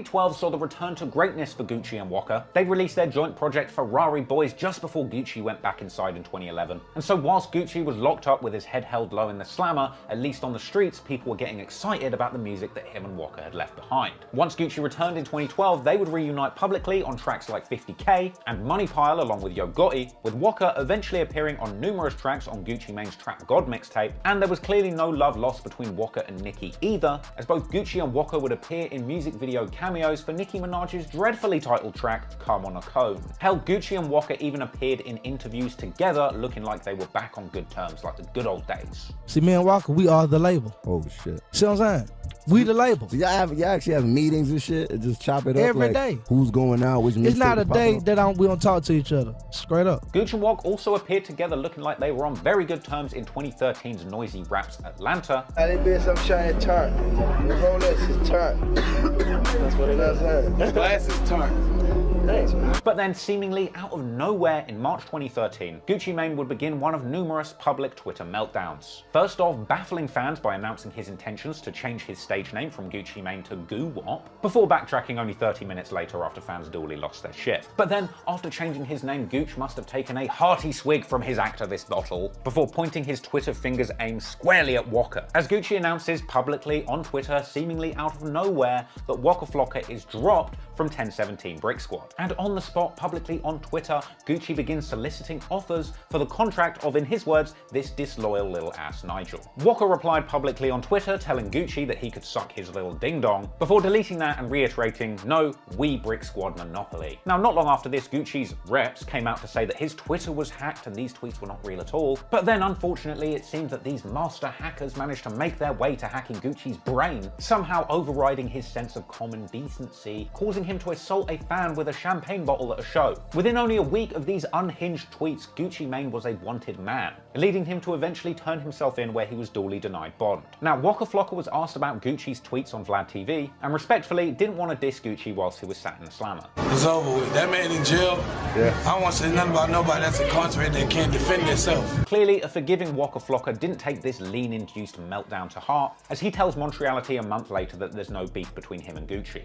2012 saw the return to greatness for Gucci and Waka. They released their joint project Ferrari Boys just before Gucci went back inside in 2011. And so whilst Gucci was locked up with his head held low in the slammer, at least on the streets, people were getting excited about the music that him and Waka had left behind. Once Gucci returned in 2012, they would reunite publicly on tracks like 50K and Money Pile along with Yo Gotti, with Waka eventually appearing on numerous tracks on Gucci Mane's Trap God mixtape. And there was clearly no love lost between Waka and Nicki either, as both Gucci and Waka would appear in music video cameos for Nicki Minaj's dreadfully titled track Come On a Cone. Hell, Gucci and Waka even appeared in interviews together looking like they were back on good terms, like the good old days. See, me and Waka, we are the label. Oh shit. See what I'm saying? We the label. So y'all actually have meetings and shit and just chop it up every like day. Who's going out, which It's not a day that we don't talk to each other. Straight up. Gucci and Waka also appeared together looking like they were on very good terms in 2013's Noisy Raps Atlanta. That bitch, I'm trying to turn. The Rolex is turned. That's what it is. The glass is turned. Thanks, man. But then, seemingly out of nowhere in March 2013, Gucci Mane would begin one of numerous public Twitter meltdowns. First off, baffling fans by announcing his intentions to change his stage name from Gucci Mane to Goo Wop, before backtracking only 30 minutes later after fans duly lost their shit. But then, after changing his name, Gooch must have taken a hearty swig from his activist bottle, before pointing his Twitter fingers aimed squarely at Waka, as Gucci announces publicly on Twitter, seemingly out of nowhere, that Waka Flocka is dropped from 1017 Brick Squad. And on the spot, publicly on Twitter, Gucci begins soliciting offers for the contract of, in his words, this disloyal little ass Nigel. Waka replied publicly on Twitter, telling Gucci that he could suck his little ding dong, before deleting that and reiterating, no, we Brick Squad monopoly. Now, not long after this, Gucci's reps came out to say that his Twitter was hacked and these tweets were not real at all. But then, unfortunately, it seems that these master hackers managed to make their way to hacking Gucci's brain, somehow overriding his sense of common decency, causing him to assault a fan with a champagne bottle at a show. Within only a week of these unhinged tweets, Gucci Mane was a wanted man, leading him to eventually turn himself in where he was duly denied bond. Now, Waka Flocka was asked about Gucci's tweets on Vlad TV, and respectfully didn't want to diss Gucci whilst he was sat in the slammer. It's over with. That man in jail. Yeah. I don't want to say nothing about nobody that's incarcerated that can't defend themselves. Clearly, a forgiving Waka Flocka didn't take this lean-induced meltdown to heart, as he tells Montreality a month later that there's no beef between him and Gucci.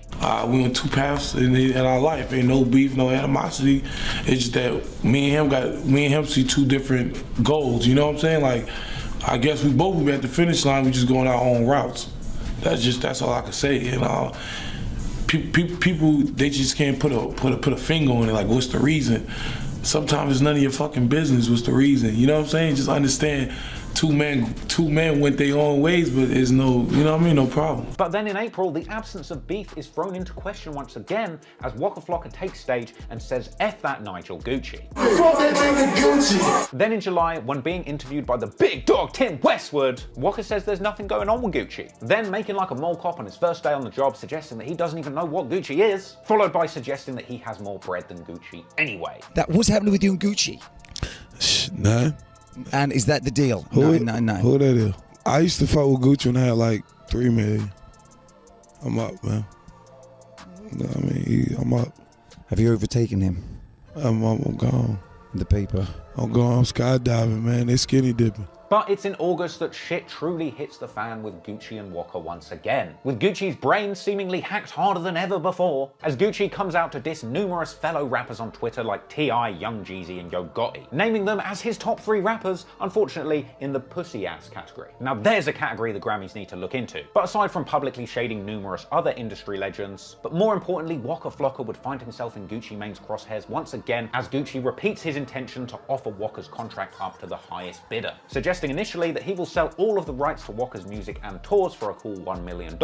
We on two paths in our life. Ain't no beef, no animosity. It's just that me and him see two different goals. You know what I'm saying? Like, I guess we both be at the finish line. We just going our own routes. That's all I can say. You know, people they just can't put a finger on it. Like, what's the reason? Sometimes it's none of your fucking business. What's the reason? You know what I'm saying? Just understand. Two men went their own ways, but there's no, you know what I mean, no problem. But then in April, the absence of beef is thrown into question once again as Waka Flocka takes stage and says, F that Nigel Gucci. Then in July, when being interviewed by the big dog Tim Westwood, Waka says there's nothing going on with Gucci. Then making like a mole cop on his first day on the job, suggesting that he doesn't even know what Gucci is, followed by suggesting that he has more bread than Gucci anyway. What's happening with you and Gucci? None. And is that the deal? Who No. Who that is? I used to fuck with Gucci when I had like 3 million. I'm up, man. You know what I mean? I'm up. Have you overtaken him? I'm gone. The paper. I'm gone. I'm skydiving, man. They skinny dipping. But it's in August that shit truly hits the fan with Gucci and Waka once again, with Gucci's brain seemingly hacked harder than ever before, as Gucci comes out to diss numerous fellow rappers on Twitter like T.I., Young Jeezy and Yo Gotti, naming them as his top 3 rappers, unfortunately in the pussy-ass category. Now there's a category the Grammys need to look into, but aside from publicly shading numerous other industry legends, but more importantly, Waka Flocka would find himself in Gucci Mane's crosshairs once again as Gucci repeats his intention to offer Waka's contract up to the highest bidder, suggesting initially that he will sell all of the rights to Waka's music and tours for a cool $1 million,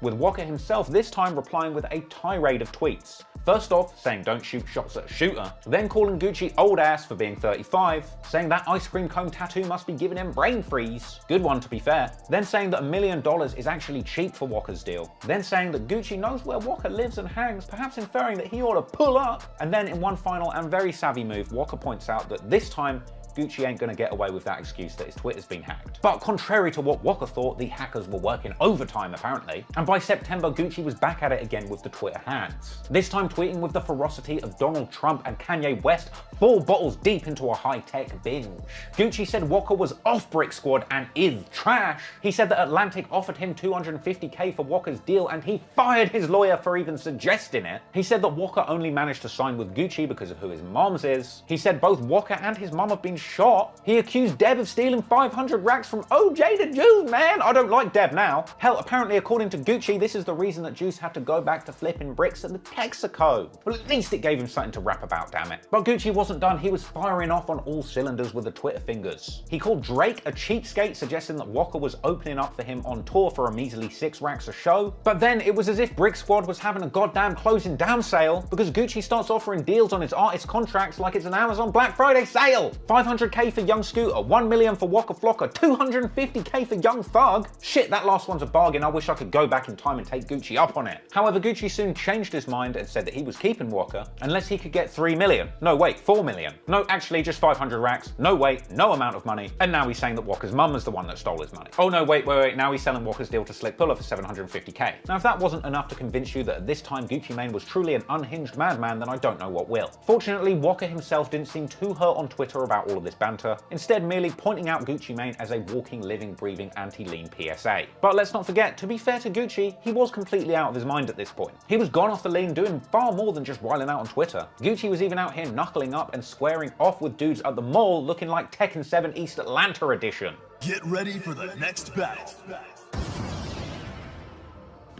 with Waka himself this time replying with a tirade of tweets. First off, saying don't shoot shots at a shooter, then calling Gucci old ass for being 35, saying that ice cream cone tattoo must be giving him brain freeze, good one to be fair, then saying that $1 million is actually cheap for Waka's deal, then saying that Gucci knows where Waka lives and hangs, perhaps inferring that he ought to pull up, and then in one final and very savvy move, Waka points out that this time Gucci ain't gonna get away with that excuse that his Twitter's been hacked. But contrary to what Waka thought, the hackers were working overtime apparently, and by September, Gucci was back at it again with the Twitter hands. This time tweeting with the ferocity of Donald Trump and Kanye West 4 bottles deep into a high-tech binge. Gucci said Waka was off Brick Squad and is trash. He said that Atlantic offered him $250K for Waka's deal and he fired his lawyer for even suggesting it. He said that Waka only managed to sign with Gucci because of who his mom's is. He said both Waka and his mom have been shot. He accused Deb of stealing 500 racks from OJ the Juice, man. I don't like Deb now. Hell, apparently according to Gucci, this is the reason that Juice had to go back to flipping bricks at the Texaco. Well, at least it gave him something to rap about, damn it. But Gucci wasn't done. He was firing off on all cylinders with the Twitter fingers. He called Drake a cheapskate, suggesting that Waka was opening up for him on tour for a measly 6 racks a show. But then it was as if Brick Squad was having a goddamn closing down sale because Gucci starts offering deals on his artist contracts like it's an Amazon Black Friday sale. 500K for Young Scooter, 1 million for Waka Flocka, 250K for Young Thug. Shit, that last one's a bargain. I wish I could go back in time and take Gucci up on it. However, Gucci soon changed his mind and said that he was keeping Waka unless he could get 3 million. No, wait, 4 million. No, actually just 500 racks. No, wait, no amount of money. And now he's saying that Waka's mum is the one that stole his money. Oh no, wait, now he's selling Waka's deal to Slick Puller for 750K. Now, if that wasn't enough to convince you that at this time Gucci Mane was truly an unhinged madman, then I don't know what will. Fortunately, Waka himself didn't seem too hurt on Twitter about all of this banter, instead merely pointing out Gucci Mane as a walking, living, breathing anti-lean PSA. But let's not forget, to be fair to Gucci, he was completely out of his mind at this point. He was gone off the lean, doing far more than just whiling out on Twitter. Gucci was even out here knuckling up and squaring off with dudes at the mall looking like Tekken 7 East Atlanta edition. Get ready for the next battle.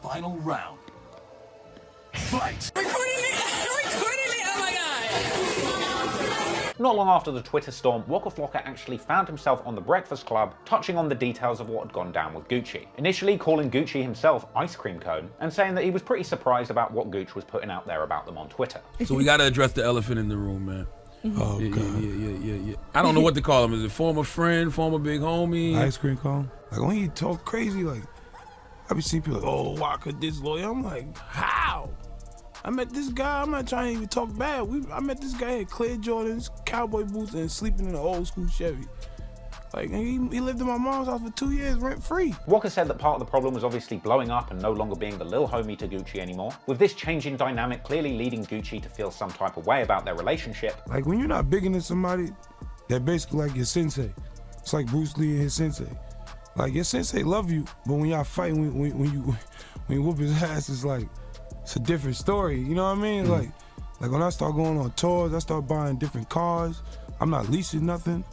Final round. Fight! Not long after the Twitter storm, Waka Flocka actually found himself on The Breakfast Club, touching on the details of what had gone down with Gucci. Initially calling Gucci himself Ice Cream Cone, and saying that he was pretty surprised about what Gucci was putting out there about them on Twitter. So we gotta address the elephant in the room, man. Oh, yeah, God. Yeah. I don't know what to call him. Is it former friend, former big homie? Ice cream cone. Like when you talk crazy, like I be seeing people like, oh, Waka disloyal. I'm like, how? I met this guy. I'm not trying to even talk bad. I met this guy at Clear Jordans, cowboy boots, and sleeping in an old school Chevy. Like, he lived in my mom's house for 2 years rent free. Waka said that part of the problem was obviously blowing up and no longer being the lil homie to Gucci anymore, with this changing dynamic clearly leading Gucci to feel some type of way about their relationship. Like when you're not bigger than somebody, they're basically like your sensei. It's like Bruce Lee and his sensei. Like your sensei love you, but when y'all fight, when you whoop his ass, it's like, it's a different story, you know what I mean? Like when I start going on tours, I start buying different cars. I'm not leasing nothing.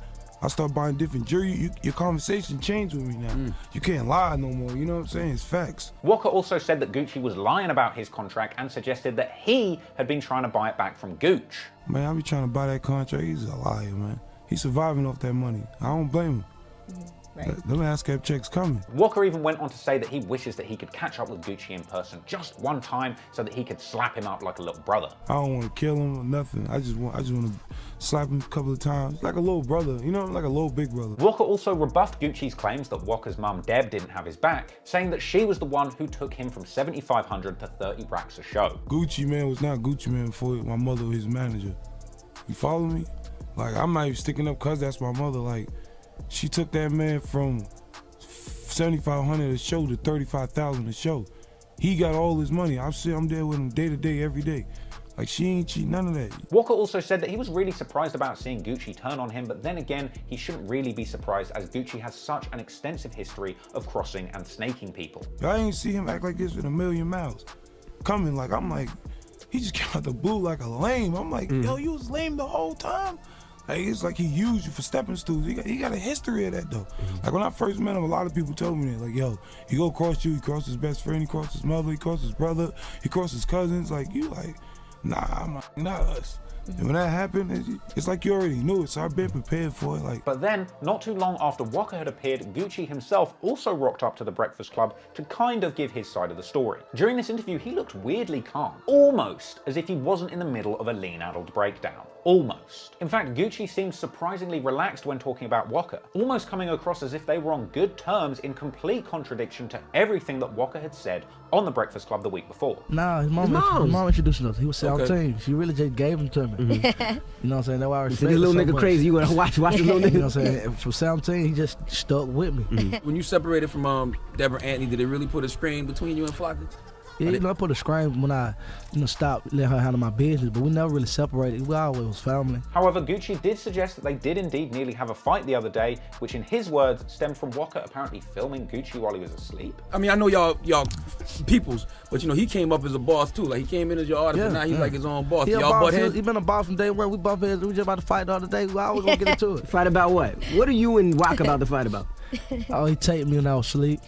I start buying different jewelry. Your conversation changed with me now. You can't lie no more, you know what I'm saying? It's facts. Waka also said that Gucci was lying about his contract and suggested that he had been trying to buy it back from Gucci. Man, I be trying to buy that contract. He's a liar, man. He's surviving off that money. I don't blame him. Right. Them ASCAP checks coming. Waka even went on to say that he wishes that he could catch up with Gucci in person just one time so that he could slap him up like a little brother. I don't want to kill him or nothing. I just want to slap him a couple of times, like a little brother, you know, like a little big brother. Waka also rebuffed Gucci's claims that Waka's mum Deb didn't have his back, saying that she was the one who took him from 7,500 to 30 racks a show. Gucci Man was not Gucci Man before my mother was his manager. You follow me? Like, I'm not even sticking up cause that's my mother. Like, she took that man from 7,500 a show to 35,000 a show. He got all his money. I'm there with him day to day, every day. Like, she ain't cheat, none of that. Waka also said that he was really surprised about seeing Gucci turn on him, but then again, he shouldn't really be surprised as Gucci has such an extensive history of crossing and snaking people. I ain't see him act like this in a million miles. Coming, like, I'm like, he just came out the blue like a lame. I'm like, yo, you was lame the whole time? Like, it's like he used you for stepping stools. He got a history of that, though. Like, when I first met him, a lot of people told me that. Like, yo, he go cross you, he crossed his best friend, he crossed his mother, he crossed his brother, he crossed his cousins. Like, you like, nah, not us. And when that happened, it's like you already knew it, so I've been prepared for it. Like. But then, not too long after Waka had appeared, Gucci himself also rocked up to the Breakfast Club to kind of give his side of the story. During this interview, he looked weirdly calm, almost as if he wasn't in the middle of a lean-addled breakdown. Almost. In fact, Gucci seemed surprisingly relaxed when talking about Waka, almost coming across as if they were on good terms in complete contradiction to everything that Waka had said on the Breakfast Club the week before. Nah, his mom introduced us. He was 17. She really just gave him to me. family. You know what I'm saying? That's why I respect this it little so nigga much. crazy. You gonna watch the little You know nigga. what I'm saying? From 17, he just stuck with me. When you separated from Deborah Anthony, did it really put a strain between you and Flocka? Yeah, you know, I put a scream when I, stopped letting her handle my business, but we never really separated. We always was family. However, Gucci did suggest that they did indeed nearly have a fight the other day, which in his words stemmed from Waka apparently filming Gucci while he was asleep. I mean, I know y'all peoples, but you know, he came up as a boss too. Like, he came in as your artist, but now he's like his own boss. He a Y'all boss. butt heads? He been a boss from day one. We bump heads. We just about to fight the other day. We always gonna get into it. Fight about what? What are you and Waka about to fight about? Oh, he taped me when I was asleep.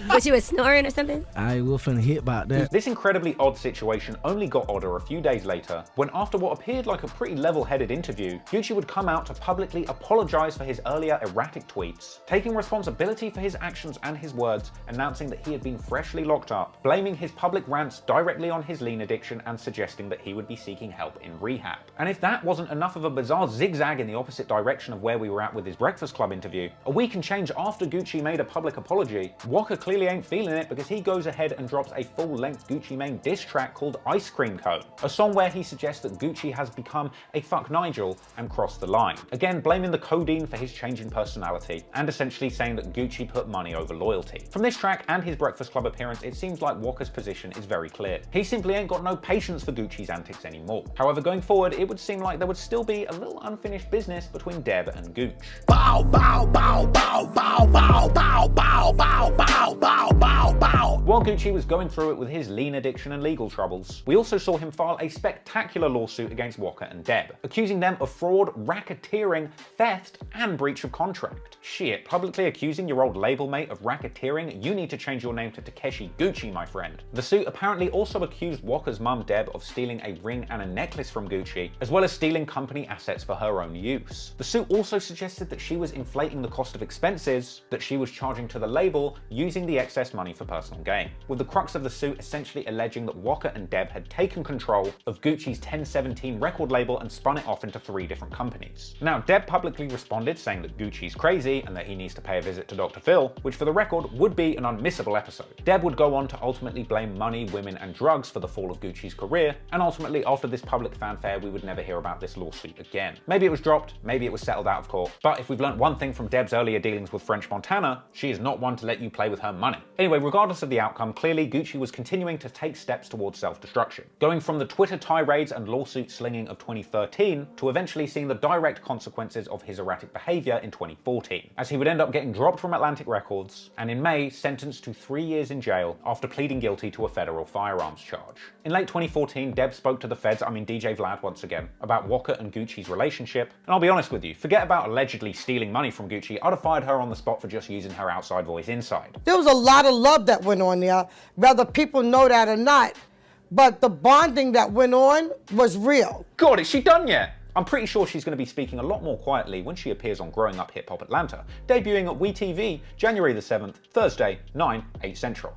Was you snoring or something? I will finna hit about that. This incredibly odd situation only got odder a few days later, when after what appeared like a pretty level-headed interview, Gucci would come out to publicly apologize for his earlier erratic tweets, taking responsibility for his actions and his words, announcing that he had been freshly locked up, blaming his public rants directly on his lean addiction and suggesting that he would be seeking help in rehab. And if that wasn't enough of a bizarre zigzag in the opposite direction of where we were at with his Breakfast Club interview, a week and change after Gucci made a public apology, Waka clearly ain't feeling it because he goes ahead and drops a full-length Gucci Mane diss track called Ice Cream Cone, a song where he suggests that Gucci has become a fuck Nigel and crossed the line, again blaming the codeine for his change in personality, and essentially saying that Gucci put money over loyalty. From this track and his Breakfast Club appearance, it seems like Waka's position is very clear. He simply ain't got no patience for Gucci's antics anymore. However, going forward, it would seem like there would still be a little unfinished business between Deb and Gooch. Bow, bow, bow, bow, bow, bow, bow, bow, bow, bow, bow, bow, bow. While Gucci was going through it with his lean addiction and legal troubles, we also saw him file a spectacular lawsuit against Waka and Deb, accusing them of fraud, racketeering, theft, and breach of contract. Shit, publicly accusing your old label mate of racketeering? You need to change your name to Takeshi Gucci, my friend. The suit apparently also accused Waka's mum Deb of stealing a ring and a necklace from Gucci, as well as stealing company assets for her own use. The suit also suggested that she was inflating the cost of expenses that she was charging to the label using the excess money for personal gain, with the crux of the suit essentially alleging that Waka and Deb had taken control of Gucci's 1017 record label and spun it off into 3 different companies. Now, Deb publicly responded saying that Gucci's crazy and that he needs to pay a visit to Dr. Phil, which for the record would be an unmissable episode. Deb would go on to ultimately blame money, women, and drugs for the fall of Gucci's career, and ultimately after this public fanfare we would never hear about this lawsuit again. Maybe it was dropped, maybe it was settled out of court, but if we've learned one thing from Deb's earlier dealings with French Montana, she is not one to let you play with her money. Anyway, regardless of the outcome, clearly Gucci was continuing to take steps towards self-destruction, going from the Twitter tirades and lawsuit slinging of 2013 to eventually seeing the direct consequences of his erratic behavior in 2014, as he would end up getting dropped from Atlantic Records and in May sentenced to 3 years in jail after pleading guilty to a federal firearms charge. In late 2014, Deb spoke to the feds, DJ Vlad once again, about Waka and Gucci's relationship, and I'll be honest with you, forget about allegedly stealing money from Gucci, I'd have fired her on the spot for just using her outside voice inside. There was a lot of love that went on there, whether people know that or not, but the bonding that went on was real. God, is she done yet? I'm pretty sure she's going to be speaking a lot more quietly when she appears on Growing Up Hip Hop Atlanta, debuting at WeTV, January the 7th, Thursday, 9, 8 Central.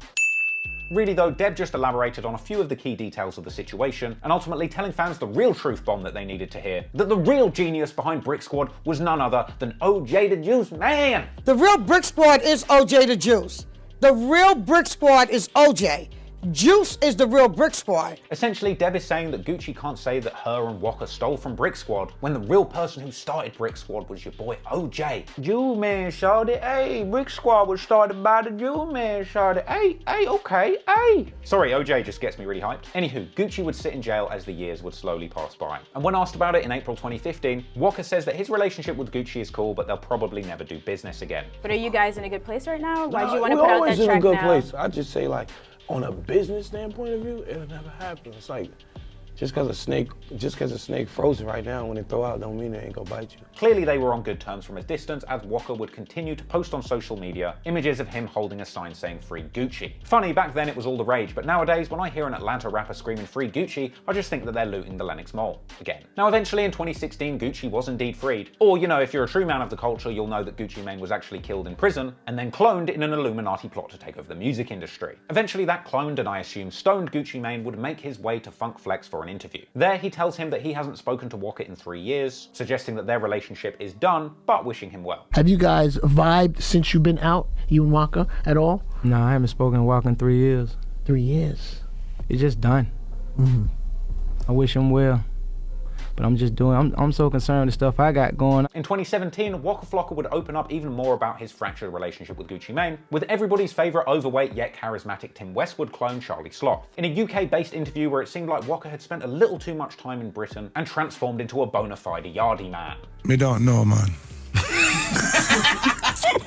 Really though, Deb just elaborated on a few of the key details of the situation, and ultimately telling fans the real truth bomb that they needed to hear, that the real genius behind Brick Squad was none other than OJ the Juice Man! The real Brick Squad is OJ the Juice. The real Brick Squad is OJ. Juice is the real Brick Squad. Essentially, Deb is saying that Gucci can't say that her and Waka stole from Brick Squad when the real person who started Brick Squad was your boy OJ. Jew man shawty, hey, Brick Squad was started by the Jew man shawty, hey, okay, hey. Sorry, OJ just gets me really hyped. Anywho, Gucci would sit in jail as the years would slowly pass by. And when asked about it in April 2015, Waka says that his relationship with Gucci is cool, but they'll probably never do business again. But are you guys in a good place right now? Why do you Nah, want to we're put out always that in a track good now? place. I just say, like, on a business standpoint of view, it'll never happen. It's like, just because a snake frozen right now, when it throw out, don't mean it ain't gonna bite you. Clearly they were on good terms from a distance, as Waka would continue to post on social media images of him holding a sign saying "Free Gucci." Funny, back then it was all the rage, but nowadays when I hear an Atlanta rapper screaming "Free Gucci," I just think that they're looting the Lenox Mall again. Now eventually in 2016, Gucci was indeed freed. Or, you know, if you're a true man of the culture, you'll know that Gucci Mane was actually killed in prison and then cloned in an Illuminati plot to take over the music industry. Eventually that cloned and I assume stoned Gucci Mane would make his way to Funk Flex for an interview. There he tells him that he hasn't spoken to Waka in 3 years, suggesting that their relationship is done, but wishing him well. Have you guys vibed since you've been out, you and Waka, at all? No, I haven't spoken to Waka in 3 years. 3 years. It's just done. Mm-hmm. I wish him well. But I'm just doing, I'm so concerned with the stuff I got going. In 2017, Waka Flocka would open up even more about his fractured relationship with Gucci Mane, with everybody's favourite overweight yet charismatic Tim Westwood clone Charlie Sloth. In a UK-based interview where it seemed like Waka had spent a little too much time in Britain and transformed into a bona fide yardie man. Me don't know, man.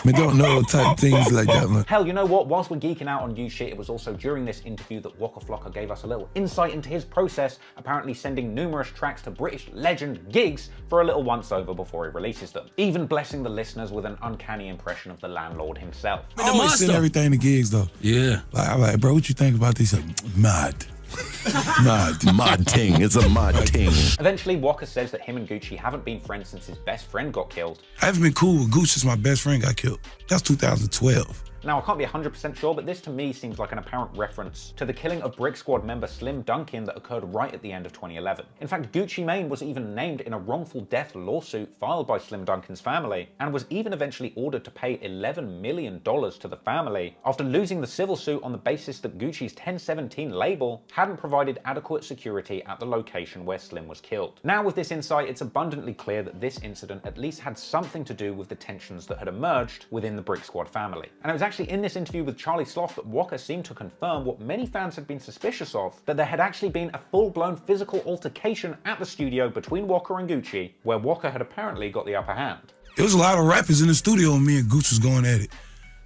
Me don't know type things like that, man. Hell, you know what? Whilst we're geeking out on you shit, it was also during this interview that Waka Flocka gave us a little insight into his process, apparently sending numerous tracks to British legend Giggs for a little once-over before he releases them, even blessing the listeners with an uncanny impression of the landlord himself. I always send everything to Giggs, though. Yeah. Like, I'm like, bro, what you think about this? Like, mad. Mad ting. It's a mad ting. Eventually, Waka says that him and Gucci haven't been friends since his best friend got killed. I haven't been cool with Gucci since my best friend got killed. That's 2012. Now, I can't be 100% sure, but this to me seems like an apparent reference to the killing of Brick Squad member Slim Dunkin that occurred right at the end of 2011. In fact, Gucci Mane was even named in a wrongful death lawsuit filed by Slim Dunkin's family, and was even eventually ordered to pay $11 million to the family after losing the civil suit on the basis that Gucci's 1017 label hadn't provided adequate security at the location where Slim was killed. Now, with this insight, it's abundantly clear that this incident at least had something to do with the tensions that had emerged within the Brick Squad family. And it was actually in this interview with Charlie Sloth that Waka seemed to confirm what many fans had been suspicious of, that there had actually been a full-blown physical altercation at the studio between Waka and Gucci, where Waka had apparently got the upper hand. There was a lot of rappers in the studio when me and Gucci was going at it.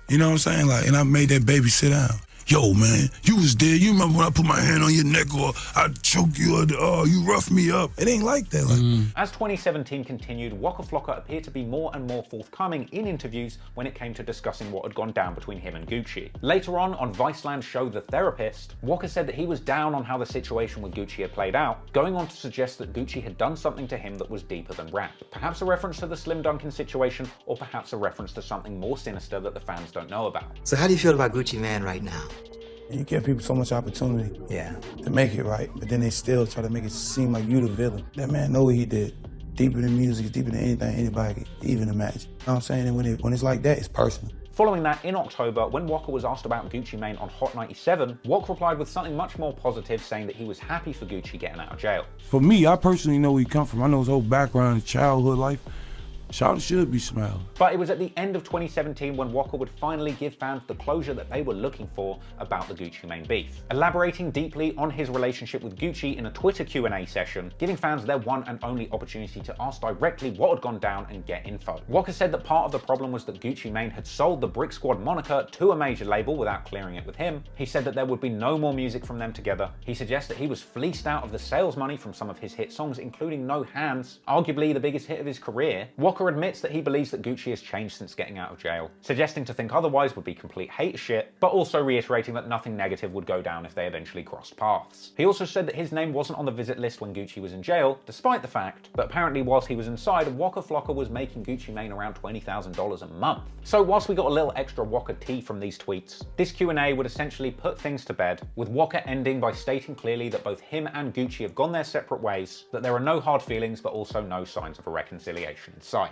You know what I'm saying? Like, and I made that baby sit down. Yo, man, you was there. You remember when I put my hand on your neck or I choke you or you rough me up? It ain't like that. Like. As 2017 continued, Waka Flocka appeared to be more and more forthcoming in interviews when it came to discussing what had gone down between him and Gucci. Later on Viceland's show The Therapist, Waka said that he was down on how the situation with Gucci had played out, going on to suggest that Gucci had done something to him that was deeper than rap. Perhaps a reference to the Slim Dunkin situation, or perhaps a reference to something more sinister that the fans don't know about. So how do you feel about Gucci Mane right now? You give people so much opportunity to make it right, but then they still try to make it seem like you the villain. That man know what he did. Deeper than music, deeper than anything anybody could even imagine. You know what I'm saying? And when it's like that, it's personal. Following that, in October, when Waka was asked about Gucci Mane on Hot 97, Waka replied with something much more positive, saying that he was happy for Gucci getting out of jail. For me, I personally know where he come from. I know his whole background, his childhood life. Shawty should be smiling. But it was at the end of 2017 when Waka would finally give fans the closure that they were looking for about the Gucci Mane beef. Elaborating deeply on his relationship with Gucci in a Twitter Q&A session, giving fans their one and only opportunity to ask directly what had gone down and get info. Waka said that part of the problem was that Gucci Mane had sold the Brick Squad moniker to a major label without clearing it with him. He said that there would be no more music from them together. He suggests that he was fleeced out of the sales money from some of his hit songs, including No Hands, arguably the biggest hit of his career. Waka admits that he believes that Gucci has changed since getting out of jail, suggesting to think otherwise would be complete hate shit, but also reiterating that nothing negative would go down if they eventually crossed paths. He also said that his name wasn't on the visit list when Gucci was in jail, despite the fact that apparently whilst he was inside, Waka Flocka was making Gucci Mane around $20,000 a month. So whilst we got a little extra Waka tea from these tweets, this Q&A would essentially put things to bed, with Waka ending by stating clearly that both him and Gucci have gone their separate ways, that there are no hard feelings but also no signs of a reconciliation in sight.